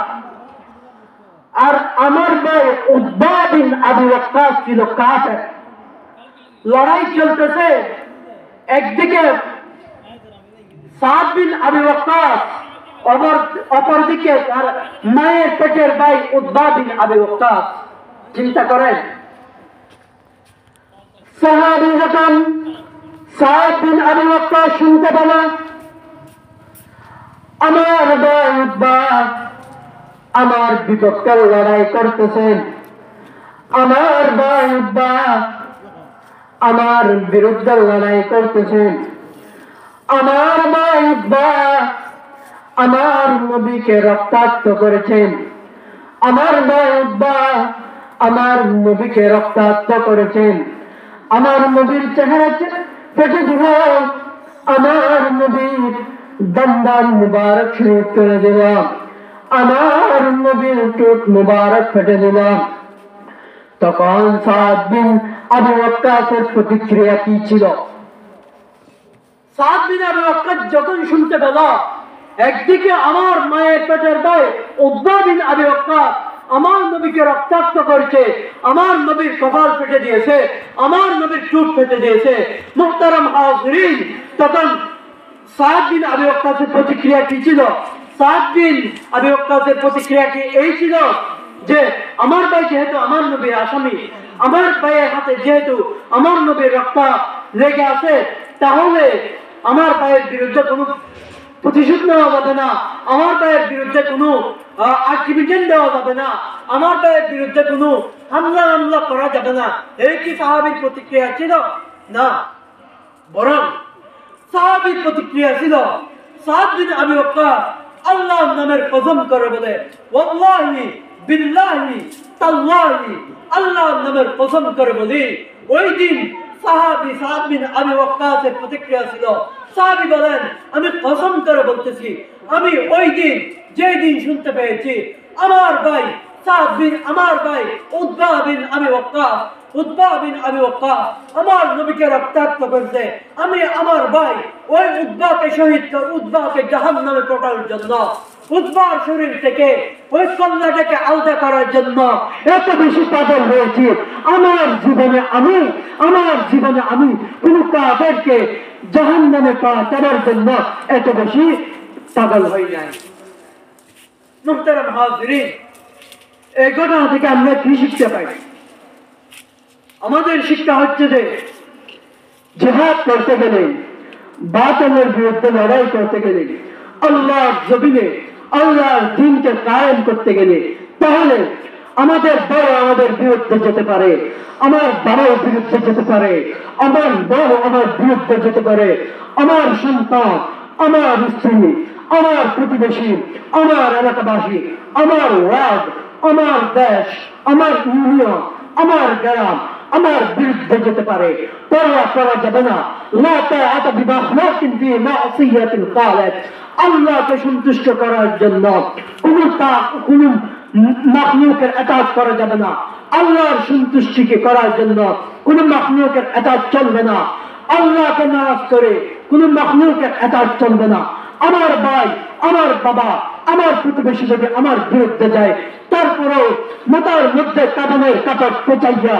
Speaker 1: আর আমার ভাই উতবা বিন আবু ওয়াক্কাস ছিল কাফের। লড়াই চলতেছে, একদিকে সাদ বিন আবু ওয়াক্কাস, অপরদিকে তার মায়ের পেটের ভাই উতবা বিন আবু ওয়াক্কাস। চিন্তা করেন, সাহাবী যখন সাদ বিন আবু ওয়াক্কাস শুনতে পেল আমার ভাই উতবা আমার বিপক্ষে লড়াই করতেছেন, আমার ভাই উতবা আমার বিরুদ্ধে লড়াই করতেছেন, আমার ভাই উতবা আমার নবীকে রক্তাক্ত করেছেন, আমার ভাই উতবা আমার নবীকে রক্তাক্ত করেছেন, আমার নবীর চেহারা ফেটে দিল, আমার নবীর দন্দান মুবারক শহীদ করে দিলাম, আমার নবীর টুট মুবারক ফেটে দিলাম। তখন সাদ বিন আবু ওয়াক্কাসের প্রতিক্রিয়া কি ছিল? সাদ বিন আবু ওয়াক্কাস যখন শুনতে পেল একদিকে আমার মায়ের পেটের ভাই উতবা বিন আবু ওয়াক্কাস আমার নবীকে রক্তাক্ত করছে, আমার নবীর কপাল ফেটে দিয়েছে, আমার নবীর চুট ফেটে দিয়েছে, মুহতারাম হাজিরিন, তখন সাদ বিন আবু ওয়াক্কাসের প্রতিক্রিয়া কি ছিল? সাদ বিন আবু ওয়াক্কাসের প্রতিক্রিয়া কি এই ছিল যে আমার ভাই যেহেতু আমার নবীর আসামি, আমার ভাইয়ের হাতে যেহেতু আমার নবীর রক্ত লেগে আছে, তাহলে আমার ভাইয়ের বিরুদ্ধে কোনো প্রতিশোধ নেওয়া যাবে না, আমার ভাইয়ের বিরুদ্ধে কোনো আর্গুমেন্ট দেওয়া যাবে না, আমার ভাইয়ের বিরুদ্ধে কোনো হামলা করা যাবে না। এই কি সাহাবীর প্রতিক্রিয়া ছিল? না, বরং সাহাবীর প্রতিক্রিয়া ছিল সাদ বিন আবু ওয়াক্কাস আল্লাহর নামের কসম করে বলে, ওয়াল্লাহি বিল্লাহি তাল্লাহি, আল্লাহর নামের কসম করে বলি, ওই দিন সাহাবী সাদ বিন আবু ওয়াক্কাসের প্রতিক্রিয়া ছিল, সাহাবী বলেন আমি কসম করে বলতেছি, আমি ওই দিন যেই দিন শুনতে পেয়েছি আমার ভাই আমার ভাই উতবা বিন আবু ওয়াক্কাস আমার নবীকে রক্তাক্ত করতে, আমি আমার ভাই ওই উতবাকে জাহান্নামে পটানোর জন্য, উতবার শরীর থেকে ওই কন্যাটাকে আলাদা করার জন্য এত বেশি পাগল হয়েছি। আমার জীবনে আমি কোন কাফেরকে জাহান্নামে পাঠানোর জন্য এত বেশি পাগল হয়ে যায়। মুহতারাম হাজিরিন, এই ঘটনা থেকে আমরা কি শিখতে পাই? আমাদের শিক্ষা হচ্ছে যে জিহাদ করতে গেলে, বাতিলের বিরুদ্ধে লড়াই করতে গেলে, আল্লাহর জমিনে আল্লাহর দ্বীনকে কায়েম করতে গেলে, তাহলে আমাদের বড় আমাদের বিরুদ্ধে যেতে পারে, আমার বাবার বিরুদ্ধে যেতে পারে, আমার বড় আমার বিরুদ্ধে যেতে পারে, আমার সন্তান, আমার স্ত্রী, আমার প্রতিবেশী, আমার এলাকাবাসী, আমার ওয়ার্ড, আমার দেশ, আমার ইউনিয়ন, আমার গ্রাম আমার বিরুদ্ধে যেতে পারে, পরোয়া করা যাবে না। লা তাআতা বিমাখলুকিন ফি মাসিয়াতিল খালিক, আল্লাহকে সন্তুষ্ট করার জন্য কোন মাখলুকের ইতাআত করা যাবে না, আল্লাহর সন্তুষ্টিকে করার জন্য কোন মাখলুকের ইতাআত চলবে না, আল্লাহকে নারাজ করে কোন মাখলুকের ইতাআত চলবে না। আমার ভাই, আমার বাবা, আমার প্রতিবেশী যদি আমার বিরুদ্ধে যায়, তারপরেও মাথার মধ্যে কাঁদানের কাপড় পেঁচাইয়া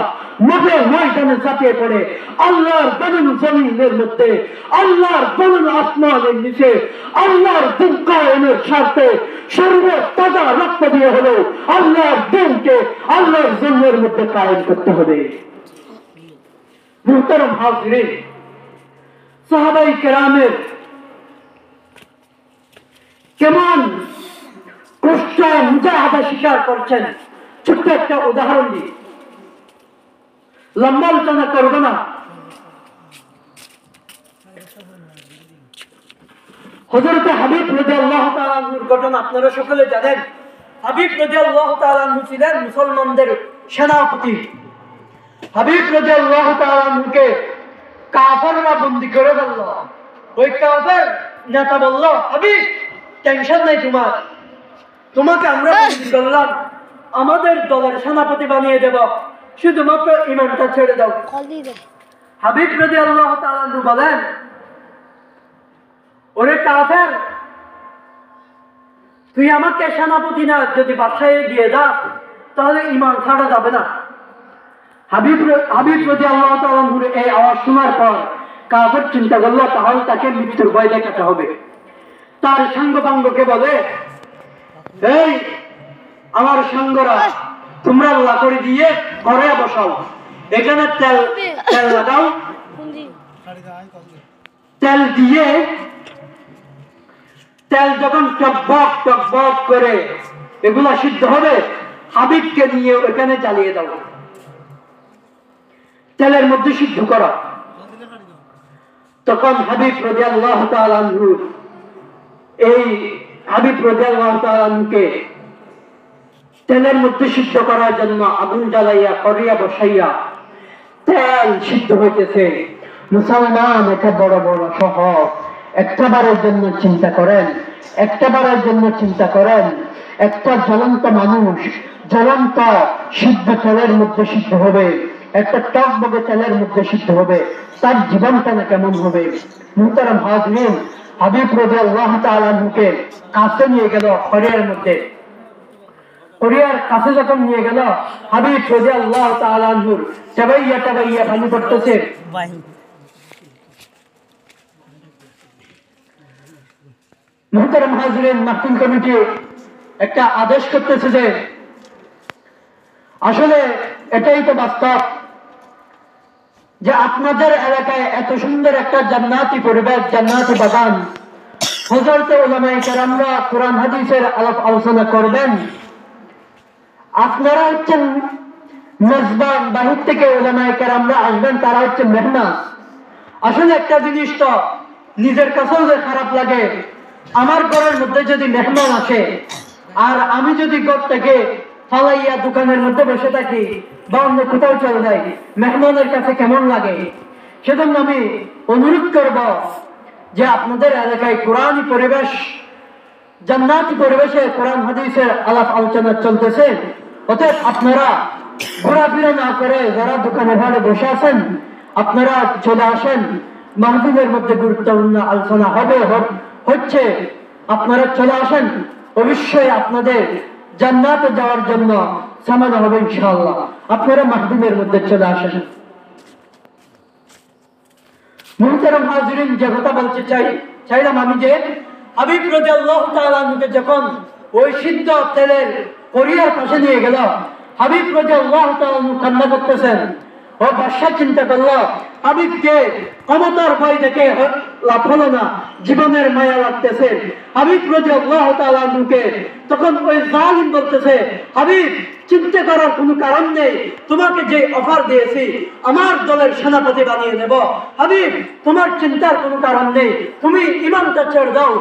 Speaker 1: মাঠে ময়দানে চাপিয়ে পড়ে আল্লাহর বদন জমিনের মধ্যে, আল্লাহর বদন আসমানের নিচে, আল্লাহর দিন কায়েমের স্বার্থে শরীরে তাজা রক্ত দিয়ে হলেও আল্লাহর দিনকে আল্লাহর জমিনের মধ্যে কায়েম করতে হবে। মুহতারাম হাজিরিন, সাহাবায়ে কেরামের কেমন কষ্ট মুজাহাদা স্বীকার করছেন, ছোট্ট একটা উদাহরণ দিই।
Speaker 2: লম্বা আলোচনা করবো না। হযরত হাবিব রাদিয়াল্লাহু তাআলা আনহুর ঘটনা আপনারা সকলে জানেন। হাবিব রাদিয়াল্লাহু তাআলা আনহু ছিলেন মুসলমানদের সেনাপতি। হাবিব রাদিয়াল্লাহু তাআলা আনহুকে কাফেররা বন্দী করে ফেলল। ওই কাফের নেতা বলল, হাবিব টেনশন নাই তোমার, তোমাকে আমরা বন্দী করলাম, আমাদের দলের সেনাপতি বানিয়ে দেব, শুধুমাত্র ঈমানটা ছেড়ে দাও। হাবিব রাদিয়াল্লাহু তাআলা আনহু বলেন, ওরে কাফের, তুই আমাকে সেনাপতি না যদি বাদশাহে দিয়ে দাও তাহলে ঈমান ছাড়া যাবে না। হাবিব রাদিয়াল্লাহু তাআলা আনহুর এই আওয়াজ শোনার পর কাফের চিন্তা করলো তাহলে তাকে মৃত্যুর ভয় দেখাতে হবে। তার সাঙ্গপাঙ্গকে বলে, এই আমার সঙ্গরা, তোমরা লাকড়ি দিয়ে ঘরে বসাও, এখানে তেল লাগাও, তেল দিয়ে তেল যখন টকবক টকবক করে এগুলা সিদ্ধ হবে, হাবিবকে নিয়ে ওখানে জ্বালিয়ে দাও, তেলের মধ্যে সিদ্ধ করা। তখন হাবিব রাদিয়াল্লাহু তাআলা আনহু এই হাবিব রাদিয়াল্লাহু তাআলা আনহুকে তেলের মধ্যে সিদ্ধ করার জন্য আগুন জ্বালাইয়া করিয়া বসাইয়া তেল সিদ্ধ হইতেছে। মুসলমান এটা বড় বড় শহর, একটাবারের জন্য চিন্তা করেন, একটাবারের জন্য চিন্তা করেন, একটা জ্বলন্ত মানুষ জ্বলন্ত সিদ্ধ তেলের মধ্যে সিদ্ধ হবে, একটা টকবগে তেলের মধ্যে সিদ্ধ হবে, তার জীবনটা না কেমন হবে। মুহতারাম হাজরিন, হাবিব রাদিয়াল্লাহু তাআলা আনহুকে কাছে নিয়ে গেল খড়িয়ার মধ্যে। খড়িয়ার কাছে যখন নিয়ে গেল, হাবিব রাদিয়াল্লাহু তাআলা আনহুর তাবাইয়া তাবাইয়া পানি পড়তেছে। মুহতারাম হাজরিন, মাহফিল কমিটি একটা আদেশ করতেছে যে আসলে এটাই তো বাস্তব যে আপনাদের এলাকায় এত সুন্দর একটা জান্নাতি পরিবেশ, জান্নাতি বাগান, হযরত উলামায়ে কেরামরা কোরআন হাদিসের আলাপ আলোচনা করবেন, আপনারা হচ্ছেন মেজবান, বাহির থেকে উলামায়ে কেরামরা আসবেন, তারা হচ্ছে মেহমান। আসলে একটা জিনিস তো নিজের কাছেও যে খারাপ লাগে, আমার ঘরের মধ্যে যদি মেহমান আসে আর আমি যদি ঘর থেকে ফালাইয়া দোকানের মধ্যে বসে থাকি বা অন্য কোথাও চলে যাই, মেহমানের কাছে কেমন লাগে। সেজন্য আমি অনুরোধ করব যে আপনাদের এলাকায় কোরআনী পরিবেশ, জান্নাতি পরিবেশে কোরআন হাদিসের আলাপ আলোচনা চলতেছে, অতএব আপনারা ঘোরাফেরা না করে যারা দোকানে ভাড়ে বসে আছেন আপনারা চলে আসেন। মাহফিলের মধ্যে গুরুত্বপূর্ণ আলোচনা হচ্ছে, আপনারা চলে আসেন, অবশ্যই আপনাদের জান্নাতে যাওয়ার জন্য সামানা হবে ইনশাআল্লাহ। আপনারা মাহফিলের মধ্যে চলে আসেন। মুহতারাম হাজিরিন, যে কথা বলতে চাইলাম আমি যে হাবিব রাদিয়াল্লাহু তাআলা আনহুকে যখন ওই সিদ্ধ তেলের কড়িয়ার পাশে নিয়ে গেল, হাবিব রাদিয়াল্লাহু তাআলা আনহু কান্না করতেছেন। ও বাদশা চিন্তা করলো, হাবিবকে ক্ষমতার ভয় দেখে লাভ হলো না, জীবনের মায়া লাগতেছে। হাবিব রাদিয়াল্লাহু তাআলা আনহুকে তখন ওই জালিম বলতেছে, হাবিব চিন্তা করার কোনো কারণ নেই, তোমাকে যে অফার দিয়েছি আমার দলের সেনাপতি বানিয়ে নেব, হাবিব তোমার চিন্তার কোনো কারণ নেই, তুমি ঈমানটা ছেড়ে দাও,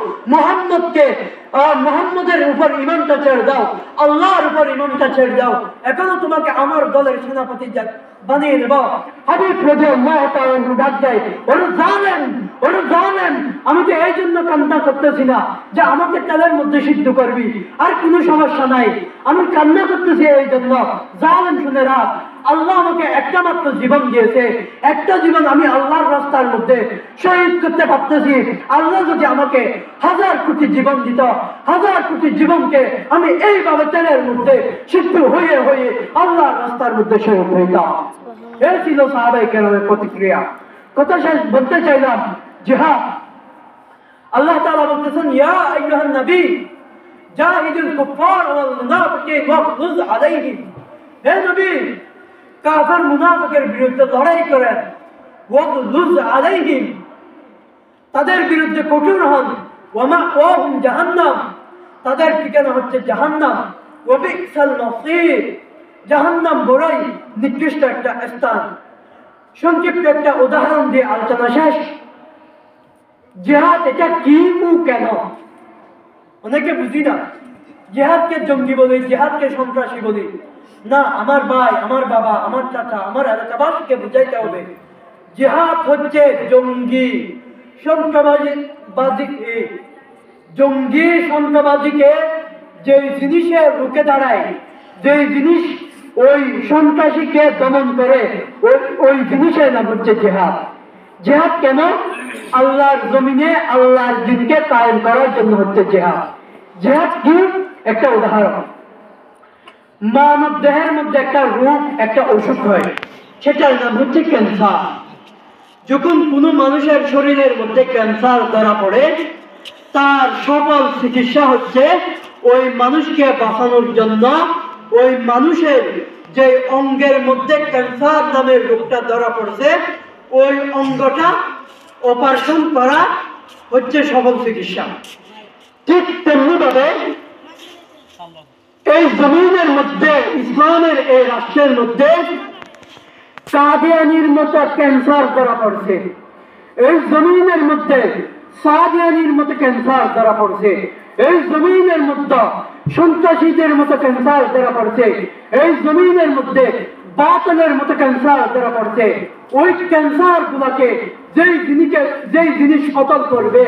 Speaker 2: মুহাম্মদের উপর ঈমানটা ছেড়ে দাও, আল্লাহর উপর ঈমানটা ছেড়ে দাও, এখনো তোমাকে আমার দলের সেনাপতি বানিয়ে নেব। হাবিব রাদিয়াল্লাহু তাআলা ডাক দেয়, ওরে জালেম, আমি তো এই জন্য কান্না করতেছি না যে আমাকে তেলের মধ্যে সিদ্ধ করবি, আর কোনো সমস্যা নাই, আমি কান্না করতেছি এই জন্য, জালেম শুনে রাখ, আল্লাহ আমাকে একটা মাত্র জীবন দিয়েছে, একটা জীবন আমি আল্লাহর রাস্তার মধ্যে শহীদ করতে পারতেছি। আল্লাহ যদি আমাকে 1000 কোটি জীবন দিত, 1000 কোটি জীবনকে আমি এইভাবে তেলের মধ্যে সিদ্ধ হয়ে আল্লাহর রাস্তার মধ্যে শহীদ হইতাম। এই ছিল সাহাবায়ে কেরামের প্রতিক্রিয়া। কথা শেষ বলতে চাইলাম, জিহাদ। আল্লাহ তাআলা বলতেছেন, ইয়া আইয়ুহান নবী জাহিদুল কুফার ওয়াল মুনাফিকিন ওয়াগলুজ আলাইহিম, হে নবী কাফের মুনাফিকের বিরুদ্ধে লড়াই করেন, ওয়াগলুজ আলাইহিম তাদের বিরুদ্ধে কঠোর হন, ওয়া মাওয়াহুম জাহান্নাম তাদের ঠিকানা হচ্ছে জাহান্নাম, ওয়া বিসাল মাসীর
Speaker 1: জাহান্নাম বড়ই নিকৃষ্ট একটা স্থান। সংক্ষিপ্ত একটা উদাহরণ দিয়ে আলোচনা শেষ। জিহাদ এটা কি ও কেন? অনেকে বুঝি না। জিহাদকে জঙ্গি বলি, জিহাদকে সন্ত্রাসী বলি। না, আমার ভাই, আমার বাবা, আমার চাচা, আমার এলাকাবাসীকে বুঝাইতে হবে জিহাদ হচ্ছে জঙ্গি সন্ত্রাসবাদী। জঙ্গি সন্ত্রাসবাদীকে যে জিনিসে রুখে দাঁড়ায়, যে জিনিস ওই সন্ত্রাসীকে দমন করে, ওই জিনিসের নাম হচ্ছে জিহাদ। জিহাদ কেন? আল্লাহর জমিনে আল্লাহর দ্বীনকে কায়েম করার জন্য হচ্ছে জিহাদ। জিহাদ কি? একটা উদাহরণ। মানব দেহের মধ্যে একটা রোগ, একটা অসুখ হয়, সেটার নাম হচ্ছে ক্যান্সার। যখন কোনো মানুষের শরীরের মধ্যে ক্যান্সার ধরা পড়ে, তার সফল চিকিৎসা হচ্ছে ওই মানুষকে বাঁচানোর জন্য ওই মানুষের যে অঙ্গের মধ্যে ক্যান্সার নামের রোগটা ধরা পড়ছে, ওই অঙ্গটা অপারেশন করা হচ্ছে সফল চিকিৎসা। ঠিক তেমনি ভাবে এই জমিনের মধ্যে, ইসলামের এই রাষ্ট্রের মধ্যে কাদিয়ানির মতো ক্যান্সার ধরা পড়ছে। এই জমিনের মধ্যে সাদিয়ানির মতো ক্যান্সার ধরা পড়ছে। এই জমিনের মধ্যে সন্ত্রাসীদের মতো ক্যান্সার ধরা পড়ছে। এই জমিনের মধ্যে বাতিলের মতো ক্যান্সার ধরা পড়ছে। ওই ক্যান্সার গুলাকে যেই জিনিস পতন করবে,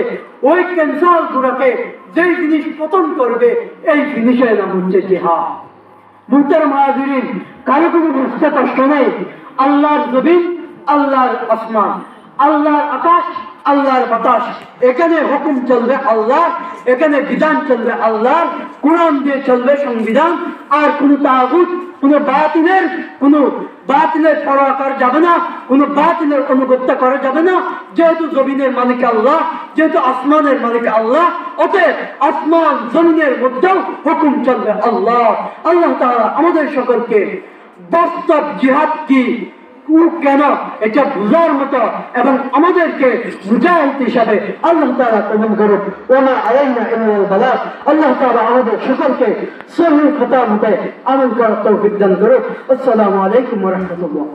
Speaker 1: ওই ক্যান্সার গুলাকে যেই জিনিস পতন করবে, এই জিনিসের নাম হচ্ছে জিহাদ। মুহতারাম হাজিরিন, কারো কোনো বুঝতে কষ্ট নেই। আল্লাহর জমিন, আল্লাহর আসমান, আল্লাহর আকাশ, আল্লাহর বাতাস, এখানে হুকুম চলবে আল্লাহ, এখানে বিধান চলবে আল্লাহ। কোরআন দিয়ে চলবে সংবিধান। আর কোনো তাগুত, কোনো বাতিলের পরোয়া করা যাবে না, কোনো বাতিলের অনুগত্য করা যাবে না। যেহেতু জমিনের মালিক আল্লাহ, যেহেতু আসমানের মালিক আল্লাহ, অতএব আসমান জমিনের মধ্যেও হুকুম চলবে আল্লাহ। আল্লাহ তাআলা আমাদের সকলকে বাস্তব জিহাদ কি, কেন, এটা বুঝার মতো এবং আমাদেরকে মুজাহিদ হিসাবে আল্লাহ তাআলা কবুল করুন। ওয়া আলাইনা ইল্লাল বালাগ। আল্লাহ তাআলা আমাদের সকলকে সহিহ কথা মতে আমল করার তৌফিক দান করুন। আসসালামু আলাইকুম ওয়া রাহমাতুল্লাহ।